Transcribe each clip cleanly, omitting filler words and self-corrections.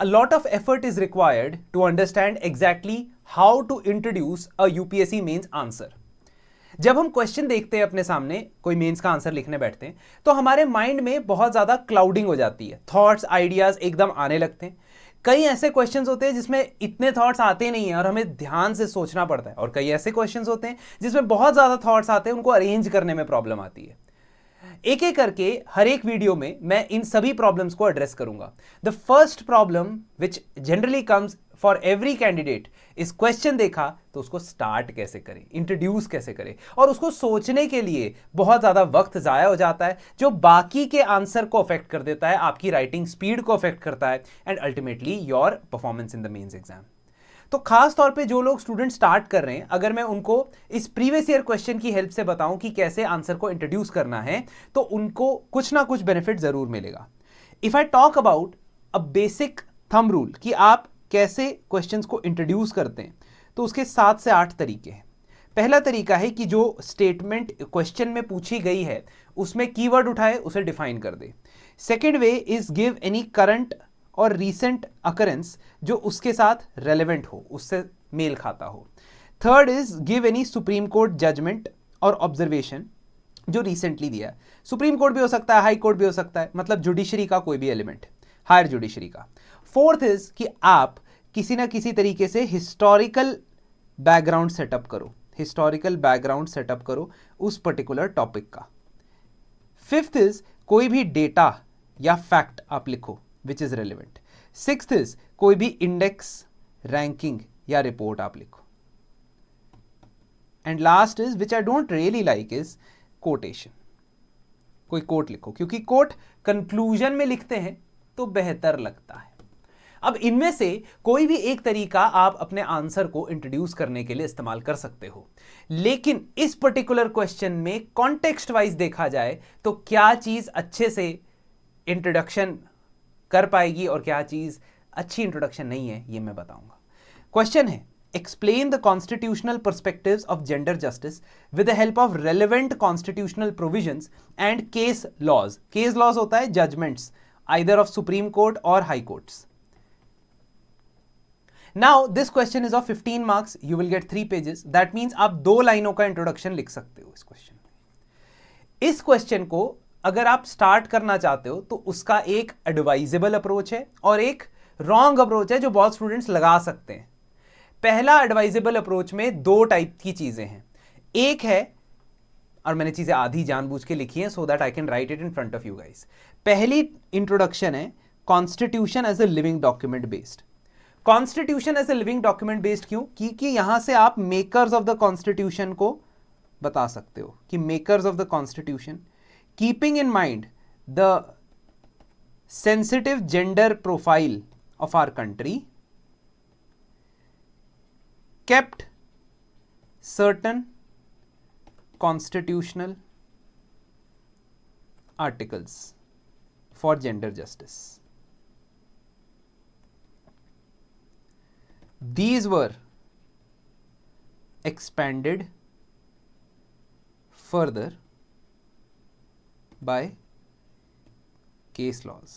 a lot of effort is required to understand exactly how to introduce a UPSC mains answer. जब हम question देखते हैं अपने सामने, कोई मेंस का आंसर लिखने बैठते हैं, तो हमारे माइंड में बहुत ज़्यादा क्लाउडिंग हो जाती है, थॉट्स आइडियाज़ एकदम आने लगते हैं। कई ऐसे क्वेश्चंस होते हैं जिसमें इतने थॉट्स आते नहीं हैं और हमें ध्यान से सोचना पड़ता है, और कई ऐसे क्वेश्चंस होते हैं जिसमें बहुत ज़्यादा थॉट्स आते हैं, उनको अरेंज करने में प्रॉब्लम आती है। एक एक करके हर एक वीडियो में मैं इन सभी प्रॉब्लम्स को एड्रेस करूंगा। The first problem which generally comes for every candidate इस क्वेश्चन देखा तो उसको स्टार्ट कैसे करें, इंट्रोड्यूस कैसे करें, और उसको सोचने के लिए बहुत ज़्यादा वक्त ज़ाया हो जाता है, जो बाकी के आंसर को अफेक्ट कर देता है, आपकी राइटिंग स्पीड को अफेक्ट करता है, and ultimately your performance in the mains exam. तो खास तौर पे जो लोग स्टूडेंट स्टार्ट कर रहे हैं, अगर मैं उनको इस प्रीवियस ईयर क्वेश्चन की हेल्प से बताऊं कि कैसे आंसर को इंट्रोड्यूस करना है, तो उनको कुछ ना कुछ बेनिफिट जरूर मिलेगा। If I talk about a basic thumb rule कि आप कैसे क्वेश्चंस को इंट्रोड्यूस करते हैं, तो उसके 7 से 8 तरीके हैं। पहला तरीका है कि जो स्टेटमेंट क्वेश्चन में पूछी गई है उसमें कीवर्ड उठाए, उसे डिफाइन कर दे। Second way is give any current और रीसेंट अकरेंस जो उसके साथ रेलेवेंट हो, उससे मेल खाता हो। Third is give any supreme court judgment और ऑब्जर्वेशन जो रिसेंटली दिया है। सुप्रीम कोर्ट भी हो सकता है, हाई कोर्ट भी हो सकता है, मतलब जुडिशरी का कोई भी एलिमेंट, हायर जुडिशरी का। फोर्थ इज कि आप किसी ना किसी तरीके से हिस्टोरिकल बैकग्राउंड सेटअप करो, हिस्टोरिकल बैकग्राउंड सेटअप करो उस पर्टिकुलर टॉपिक का। फिफ्थ इज कोई भी डेटा या फैक्ट आप लिखो which is relevant. Sixth is कोई भी इंडेक्स, रैंकिंग या रिपोर्ट आप लिखो। And last is which I don't really like is quotation, कोई कोट लिखो, क्योंकि कोट कंक्लूजन में लिखते हैं तो बेहतर लगता है। अब इनमें से कोई भी एक तरीका आप अपने आंसर को इंट्रोड्यूस करने के लिए इस्तेमाल कर सकते हो, लेकिन इस पर्टिकुलर क्वेश्चन में कॉन्टेक्स्ट वाइज देखा जाए तो क्या चीज अच्छे से इंट्रोडक्शन कर पाएगी और क्या चीज अच्छी इंट्रोडक्शन नहीं है, ये मैं बताऊंगा। क्वेश्चन है, explain the constitutional perspectives of gender justice with the help of relevant constitutional provisions and case laws. Case laws होता है judgments either of supreme court और high courts. Now this question is of 15 marks, you will get 3 pages, that means आप 2 लाइनों का introduction लिख सकते हो इस क्वेश्चन में। इस क्वेश्चन को अगर आप स्टार्ट करना चाहते हो तो उसका एक एडवाइजेबल अप्रोच है और एक रॉन्ग अप्रोच है जो बहुत स्टूडेंट्स लगा सकते हैं। पहला एडवाइजेबल अप्रोच में 2 टाइप की चीजें हैं। एक है, और मैंने चीजें आधी जानबूझ के लिखी हैं so that I can write it in front of you guys. पहली इंट्रोडक्शन है constitution as a living document based. Constitution as a living document based क्यों? क्योंकि यहां से आप मेकर्स ऑफ द कॉन्स्टिट्यूशन को बता सकते हो कि makers of the constitution, keeping in mind the sensitive gender profile of our country, kept certain constitutional articles for gender justice. These were expanded further by case laws.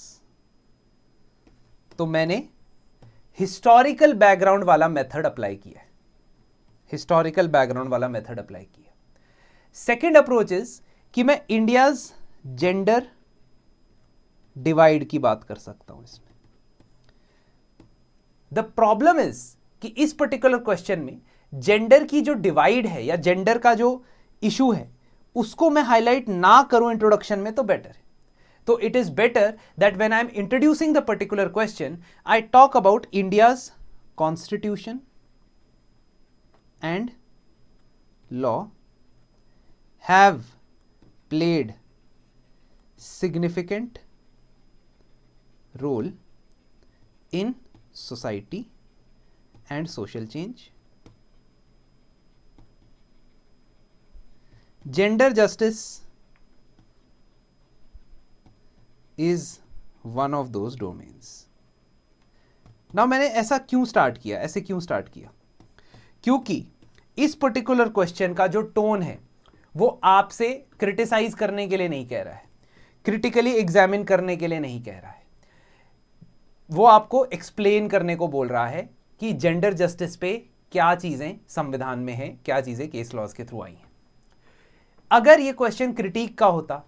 तो मैंने historical background वाला method apply किया है, historical background वाला method apply किया। Second approach is कि मैं India's gender divide की बात कर सकता हूं इसमें। द प्रॉब्लम इज कि इस पर्टिकुलर क्वेश्चन में जेंडर की जो डिवाइड है या जेंडर का जो इशू है उसको मैं हाईलाइट ना करूं इंट्रोडक्शन में तो बेटर है। तो it is better that when I am introducing the particular question I talk about India's constitution and law have played significant role in society and social change. Gender justice is one of those domains. Now मैंने ऐसा क्यों start किया, ऐसे क्यों start किया? क्योंकि इस particular question का जो टोन है वो आपसे क्रिटिसाइज करने के लिए नहीं कह रहा है, क्रिटिकली एग्जामिन करने के लिए नहीं कह रहा है। वो आपको एक्सप्लेन करने को बोल रहा है कि जेंडर जस्टिस पे क्या चीजें संविधान में है, क्या चीजें केस लॉज के थ्रू आई हैं। अगर ये क्वेश्चन क्रिटिक का होता,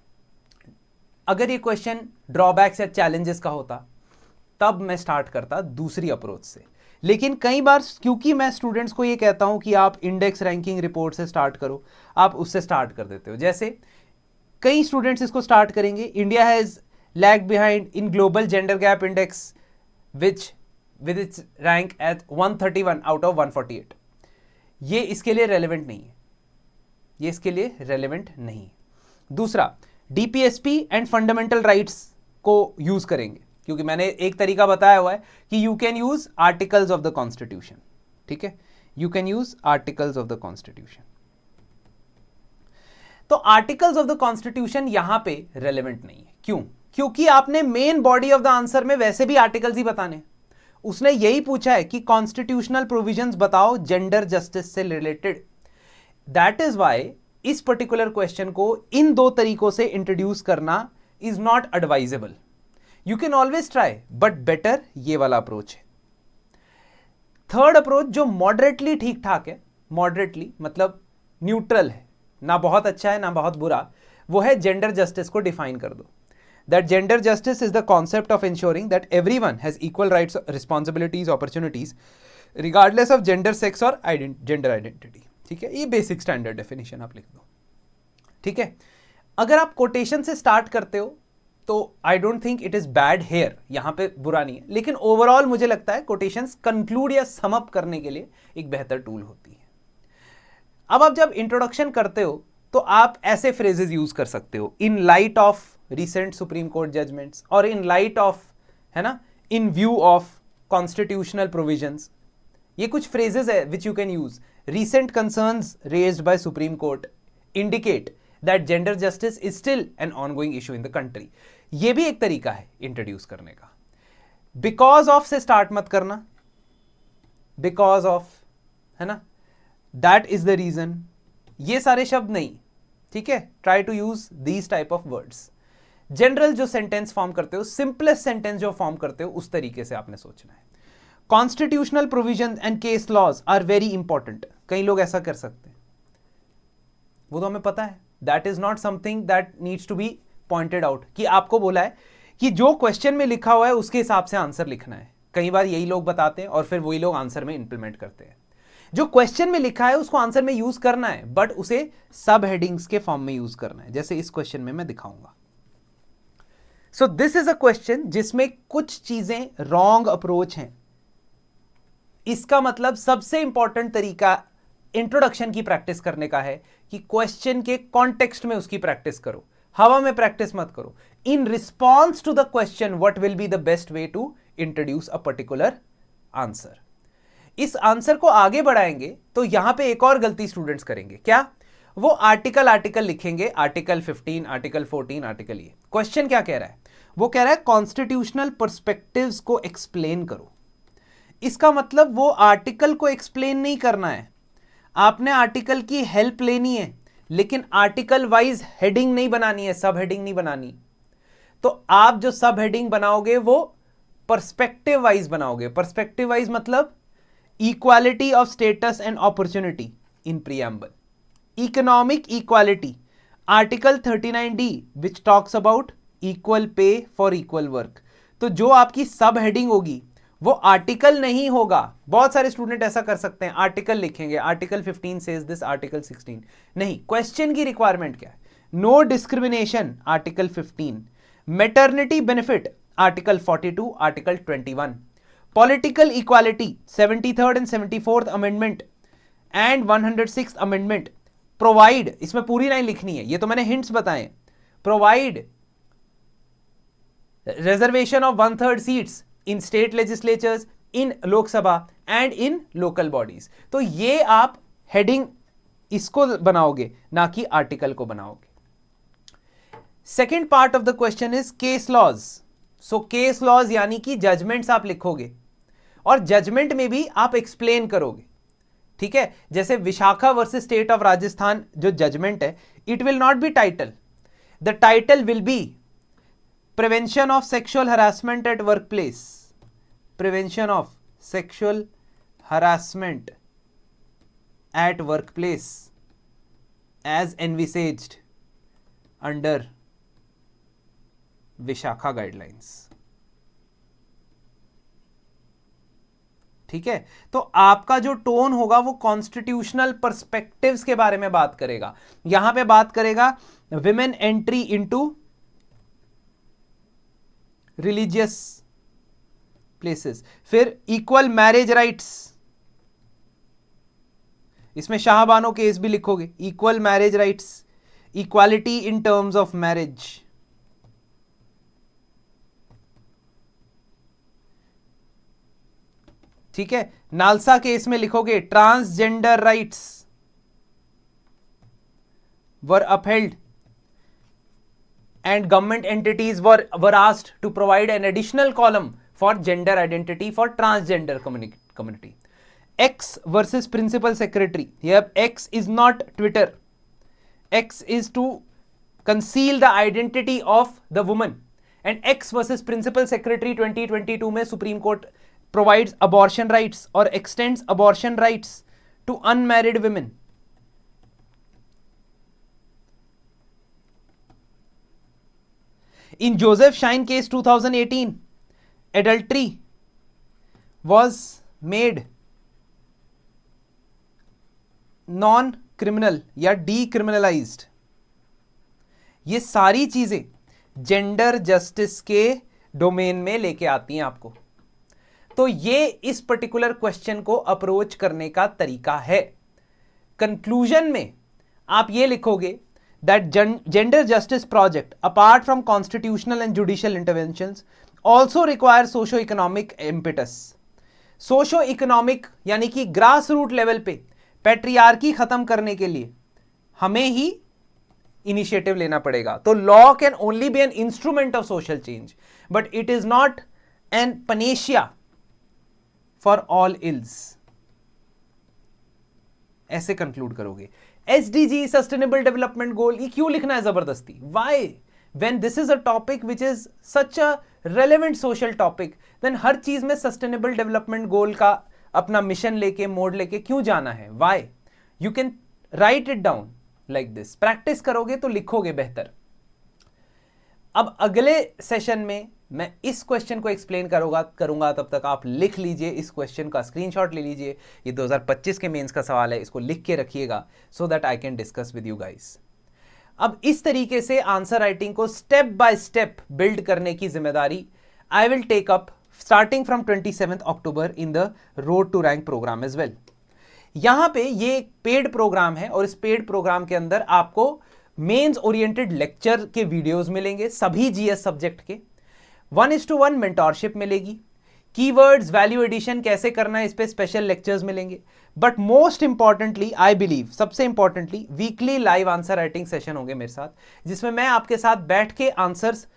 अगर ये क्वेश्चन ड्रॉबैक्स या चैलेंजेस का होता, तब मैं स्टार्ट करता दूसरी अप्रोच से। लेकिन कई बार क्योंकि मैं स्टूडेंट्स को ये कहता हूं कि आप इंडेक्स रैंकिंग रिपोर्ट से स्टार्ट करो, आप उससे स्टार्ट कर देते हो। जैसे कई स्टूडेंट्स इसको स्टार्ट करेंगे, India has lag behind in global gender gap index which with its rank at 131 out of 148। ये इसके लिए रेलेवेंट नहीं है, ये इसके लिए रेलेवेंट नहीं है। दूसरा, डीपीएसपी एंड फंडामेंटल राइट्स को यूज करेंगे, क्योंकि मैंने एक तरीका बताया हुआ है कि you can use articles of the constitution. ठीक है, you can use articles of the constitution. तो आर्टिकल्स ऑफ द कॉन्स्टिट्यूशन यहां पे रेलेवेंट नहीं है। क्यों? क्योंकि आपने main body of the answer में वैसे भी आर्टिकल्स ही बताने। उसने यही पूछा है कि कॉन्स्टिट्यूशनल प्रोविजंस बताओ जेंडर जस्टिस से रिलेटेड। दैट इज वाई इस पर्टिकुलर क्वेश्चन को इन दो तरीकों से इंट्रोड्यूस करना is not advisable. You can always try, but better ये वाला अप्रोच है। थर्ड अप्रोच जो मॉडरेटली ठीक ठाक है, मॉडरेटली मतलब न्यूट्रल है, ना बहुत अच्छा है ना बहुत बुरा, वो है जेंडर जस्टिस को डिफाइन कर दो। That gender justice is the concept of ensuring that everyone has equal rights, responsibilities, opportunities regardless of gender, sex और जेंडर आइडेंटिटी। ठीक है, ये बेसिक स्टैंडर्ड डेफिनेशन आप लिख दो। ठीक है, अगर आप कोटेशन से स्टार्ट करते हो तो I don't think it is bad here, यहां पे बुरा नहीं है, लेकिन ओवरऑल मुझे लगता है कोटेशंस कंक्लूड या सम अप करने के लिए एक बेहतर टूल होती है। अब आप जब इंट्रोडक्शन करते हो तो आप ऐसे फ्रेजेस यूज कर सकते हो, in light of recent Supreme Court judgments, और इन लाइट ऑफ, है ना, in view of constitutional provisions. ये कुछ फ्रेजेस है which you can use. Recent concerns raised by Supreme Court indicate that gender justice is still an ongoing issue in the country. ये भी एक तरीका है इंट्रोड्यूस करने का। Because of से स्टार्ट मत करना, because of, है ना, that is the reason, ये सारे शब्द नहीं। ठीक है, try to use these type of words. General जो सेंटेंस फॉर्म करते हो, सिंपलेस्ट सेंटेंस जो फॉर्म करते हो, उस तरीके से आपने सोचना है। Constitutional provision and case laws are very important. कई लोग ऐसा कर सकते हैं, वो तो हमें पता है। That is not something that needs to be pointed out, कि आपको बोला है कि जो क्वेश्चन में लिखा हुआ है उसके हिसाब से आंसर लिखना है। कई बार यही लोग बताते हैं और फिर वही लोग आंसर में इंप्लीमेंट करते हैं। जो क्वेश्चन में लिखा है उसको आंसर में यूज करना है, बट उसे सब हेडिंग्स के फॉर्म में यूज करना है, जैसे इस क्वेश्चन में मैं दिखाऊंगा। So this is a question जिसमें कुछ चीजें रॉन्ग अप्रोच हैं। इसका मतलब सबसे इंपॉर्टेंट तरीका इंट्रोडक्शन की प्रैक्टिस करने का है कि क्वेश्चन के कॉन्टेक्स्ट में उसकी प्रैक्टिस करो, हवा में प्रैक्टिस मत करो। In response to the question what will be the best way to introduce a particular answer. इस आंसर को आगे बढ़ाएंगे तो यहां पे एक और गलती स्टूडेंट्स करेंगे। क्या? वो आर्टिकल लिखेंगे, आर्टिकल 15, आर्टिकल 14, आर्टिकल। ये क्वेश्चन क्या कह रहा है? वो कह रहा है कॉन्स्टिट्यूशनल पर्सपेक्टिव्स को एक्सप्लेन करो। इसका मतलब वो आर्टिकल को एक्सप्लेन नहीं करना है, आपने आर्टिकल की हेल्प लेनी है, लेकिन आर्टिकल वाइज हेडिंग नहीं बनानी है, सब हेडिंग नहीं बनानी। तो आप जो सब हेडिंग बनाओगे वो पर्सपेक्टिव वाइज बनाओगे। पर्सपेक्टिव वाइज मतलब equality of status and opportunity in preamble, economic equality, article 39D which talks about equal pay for equal work. तो जो आपकी सब हेडिंग होगी वो आर्टिकल नहीं होगा। बहुत सारे स्टूडेंट ऐसा कर सकते हैं, आर्टिकल लिखेंगे, आर्टिकल 15 सेज दिस, आर्टिकल 16 नहीं। क्वेश्चन की रिक्वायरमेंट क्या है? No discrimination, article 15, maternity benefit, article 42, article 21, political equality, 73rd and 74th amendment and 106th amendment provide, इसमें पूरी लाइन लिखनी है, ये तो मैंने हिंट्स बताए, provide reservation of 1/3 seats in state legislatures, in Lok Sabha and in local bodies. तो ये आप हेडिंग इसको बनाओगे, ना कि आर्टिकल को बनाओगे। Second part of the question is case laws. So case laws यानी कि जजमेंट्स आप लिखोगे और जजमेंट में भी आप एक्सप्लेन करोगे। ठीक है, जैसे Vishakha versus state of Rajasthan जो जजमेंट है, it will not be title, the title will be prevention of sexual harassment at work place, prevention of sexual harassment at workplace as envisaged under Vishakha guidelines. ठीक है, तो आपका जो टोन होगा वो constitutional perspectives के बारे में बात करेगा। यहां पे बात करेगा women entry into religious places, फिर इक्वल मैरिज राइट्स, इसमें शाहबानो केस भी लिखोगे, equal marriage rights, equality in terms of marriage, ठीक है। नालसा केस में लिखोगे transgender rights were upheld and government entities were asked to provide an additional column for gender identity for transgender community. X versus principal secretary. Here X is not Twitter. X is to conceal the identity of the woman. And X versus principal secretary 2022 में Supreme Court provides abortion rights or extends abortion rights to unmarried women. In Joseph Shine case 2018, adultery was made non-criminal या decriminalized। ये सारी चीजें gender justice के domain में लेके आती हैं आपको। तो ये इस पर्टिकुलर क्वेश्चन को अप्रोच करने का तरीका है। कंक्लूजन में आप ये लिखोगे that gender justice project apart from constitutional and judicial interventions also require socio-economic impetus। socio-economic यानी कि ग्रास रूट लेवल पे पैट्रियार्की खत्म करने के लिए हमें ही इनिशिएटिव लेना पड़ेगा। तो law can only be an instrument of social change but it is not an panacea for all ills. ऐसे कंक्लूड करोगे। SDG सस्टेनेबल डेवलपमेंट गोल, ये क्यों लिखना है जबरदस्ती? Why when this is a topic which is such a relevant social topic, then हर चीज में सस्टेनेबल डेवलपमेंट गोल का अपना मिशन लेके मोड लेके क्यों जाना है? Why? You can write it down like this. Practice करोगे तो लिखोगे बेहतर। अब अगले सेशन में मैं इस क्वेश्चन को एक्सप्लेन करूंगा, तब तक आप लिख लीजिए, इस क्वेश्चन का स्क्रीनशॉट ले लीजिए। ये 2025 के मेंस का सवाल है, इसको लिख के रखिएगा so that I can discuss with you guys. अब इस तरीके से आंसर राइटिंग को स्टेप बाय स्टेप बिल्ड करने की जिम्मेदारी I will take up starting from 27 October in the road to rank programme as well. यहां पे ये एक पेड प्रोग्राम है और इस पेड प्रोग्राम के अंदर आपको मेंस ओरिएंटेड लेक्चर के वीडियोस मिलेंगे सभी जीएस सब्जेक्ट के। 1:1 मेंटोरशिप मिलेगी, कीवर्ड्स वैल्यू एडिशन कैसे करना है इस पे स्पेशल लेक्चर्स मिलेंगे। But most importantly I believe, सबसे importantly weekly live answer writing session होंगे मेरे साथ, जिसमें मैं आपके साथ बैठ के आंसर्स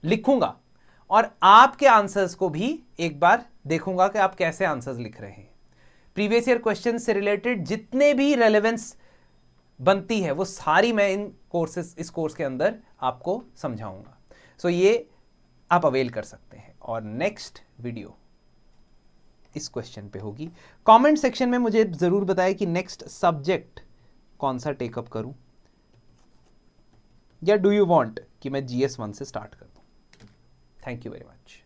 लिखूंगा और आपके आंसर्स को भी एक बार देखूंगा कि आप कैसे आंसर्स लिख रहे हैं। प्रीवियस ईयर क्वेश्चन से रिलेटेड जितने भी रेलेवेंस बनती है वो सारी मैं इस कोर्स के अंदर आपको समझाऊंगा। सो ये आप अवेल कर सकते हैं। और नेक्स्ट वीडियो इस क्वेश्चन पे होगी। कमेंट सेक्शन में मुझे जरूर बताएं कि नेक्स्ट सब्जेक्ट कौन सा टेकअप करूं, या डू यू वांट कि मैं GS1 से स्टार्ट कर दूं। Thank you very much.